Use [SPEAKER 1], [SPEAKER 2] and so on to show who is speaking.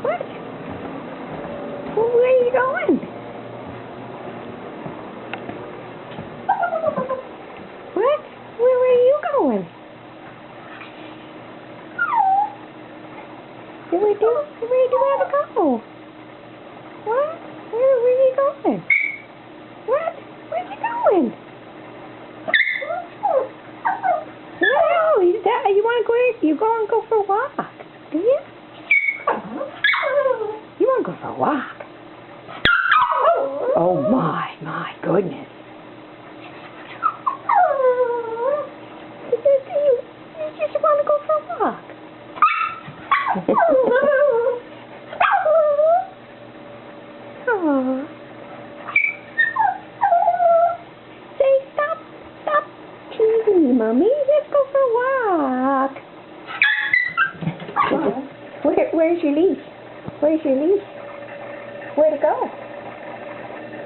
[SPEAKER 1] What? Well, where are you going? What? Where are you going? Where do you want to go? What? Where are you going? What? Where are you going? No, you want to go? You going to go for a walk? Do you? You want to go for a walk? Oh my goodness! You just want to go for a walk? Oh. Say stop teasing me, Mommy. Let's go for a walk. Where's your leash? Where'd it go?